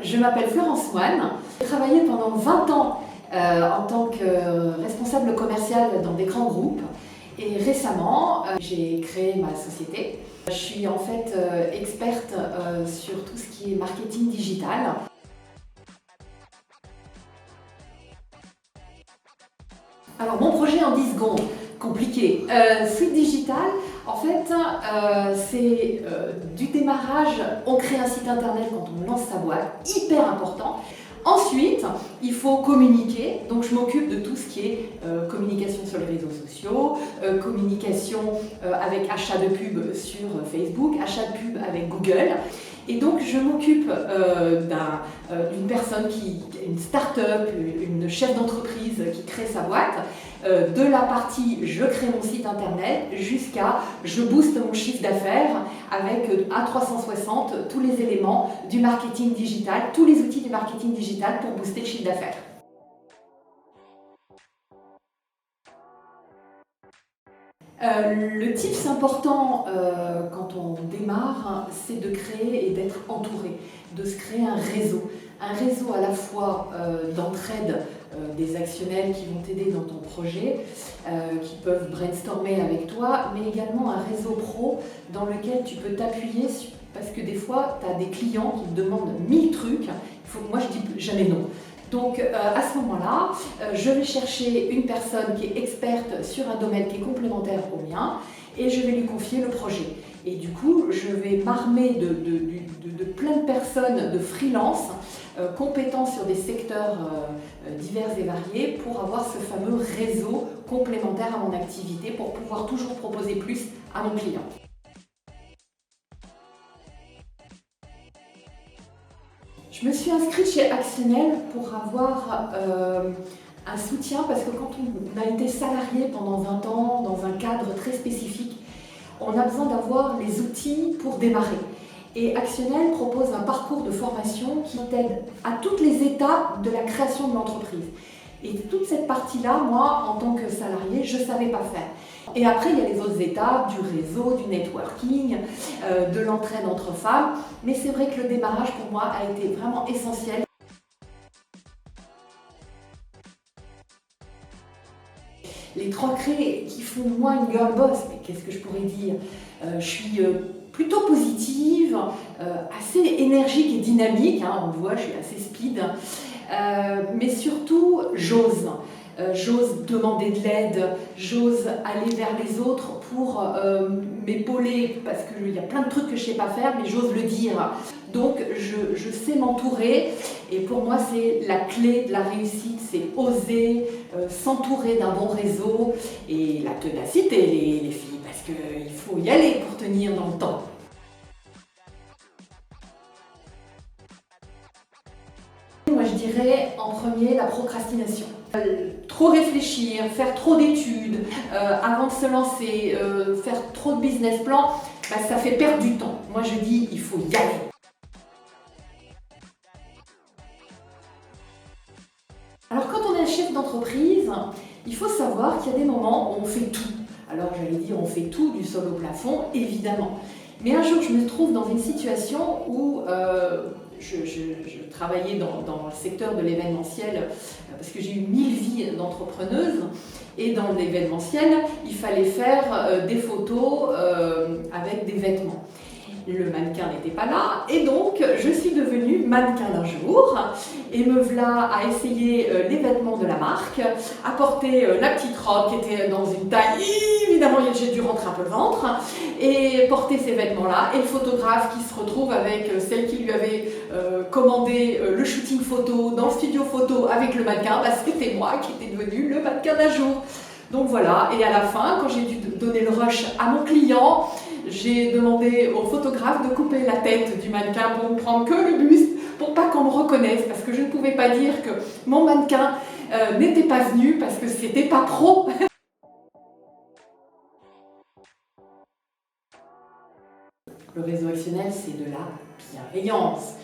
Je m'appelle Florence Moine. J'ai travaillé pendant 20 ans en tant que responsable commercial dans des grands groupes. Et récemment, j'ai créé ma société. Je suis en fait experte sur tout ce qui est marketing digital. Alors mon projet en 10 secondes, compliqué. Suite Digital, en fait, c'est du démarrage, on crée un site internet quand on lance sa boîte, hyper important. Ensuite, il faut communiquer, donc je m'occupe de tout ce qui est communication sur les réseaux sociaux, communication avec achat de pub sur Facebook, achat de pub avec Google. Et donc je m'occupe d'une personne une start-up, une chef d'entreprise qui crée sa boîte, de la partie je crée mon site internet jusqu'à je booste mon chiffre d'affaires avec à 360 tous les éléments du marketing digital, tous les outils du marketing digital pour booster le chiffre d'affaires. Le tips important quand on démarre, c'est de créer et d'être entouré, de se créer un réseau. Un réseau à la fois d'entraide des actionnaires qui vont t'aider dans ton projet, qui peuvent brainstormer avec toi, mais également un réseau pro dans lequel tu peux t'appuyer parce que des fois, tu as des clients qui te demandent 1000 trucs. Moi, je dis jamais non. Donc à ce moment-là, je vais chercher une personne qui est experte sur un domaine qui est complémentaire au mien et je vais lui confier le projet. Et du coup, je vais m'armer de plein de personnes, de freelance, compétents sur des secteurs divers et variés pour avoir ce fameux réseau complémentaire à mon activité pour pouvoir toujours proposer plus à mon client. Je me suis inscrite chez Actionnel pour avoir un soutien parce que quand on a été salarié pendant 20 ans dans un cadre très spécifique, on a besoin d'avoir les outils pour démarrer. Et Actionnel propose un parcours de formation qui t'aide à toutes les étapes de la création de l'entreprise. Et toute cette partie-là, moi, en tant que salarié, je ne savais pas faire. Et après, il y a les autres étapes du réseau, du networking, de l'entraide entre femmes. Mais c'est vrai que le démarrage, pour moi, a été vraiment essentiel. Les 3 clés qui font de moi une girl boss, mais qu'est-ce que je pourrais dire? Je suis plutôt positive, assez énergique et dynamique, on le voit, je suis assez speed. Mais surtout, j'ose. J'ose demander de l'aide, j'ose aller vers les autres pour m'épauler parce qu'il y a plein de trucs que je ne sais pas faire, mais j'ose le dire. Donc je sais m'entourer et pour moi c'est la clé de la réussite, c'est oser s'entourer d'un bon réseau et la ténacité les filles, parce qu'il faut y aller pour tenir dans le temps. Moi je dirais en premier la procrastination. Trop réfléchir, faire trop d'études avant de se lancer, faire trop de business plan, ça fait perdre du temps. Moi je dis il faut y aller. Alors quand on est chef d'entreprise, il faut savoir qu'il y a des moments où on fait tout. Alors j'allais dire on fait tout du sol au plafond, évidemment. Mais un jour je me trouve dans une situation où je travaillais dans le secteur de l'événementiel parce que j'ai eu 1000 vies d'entrepreneuse et dans l'événementiel, il fallait faire des photos avec des vêtements. Le mannequin n'était pas là et donc je suis devenue mannequin d'un jour et me voilà à essayer les vêtements de la marque, à porter la petite robe qui était dans une taille, évidemment j'ai dû rentrer un peu le ventre, et porter ces vêtements-là et le photographe qui se retrouve avec celle qui lui avait commandé le shooting photo dans le studio photo avec le mannequin, c'était moi qui étais devenue le mannequin d'un jour. Donc voilà, et à la fin, quand j'ai dû donner le rush à mon client, j'ai demandé au photographe de couper la tête du mannequin pour ne prendre que le buste, pour pas qu'on me reconnaisse, parce que je ne pouvais pas dire que mon mannequin n'était pas venu, parce que c'était pas pro. Le réseau Actionnel, c'est de la bienveillance.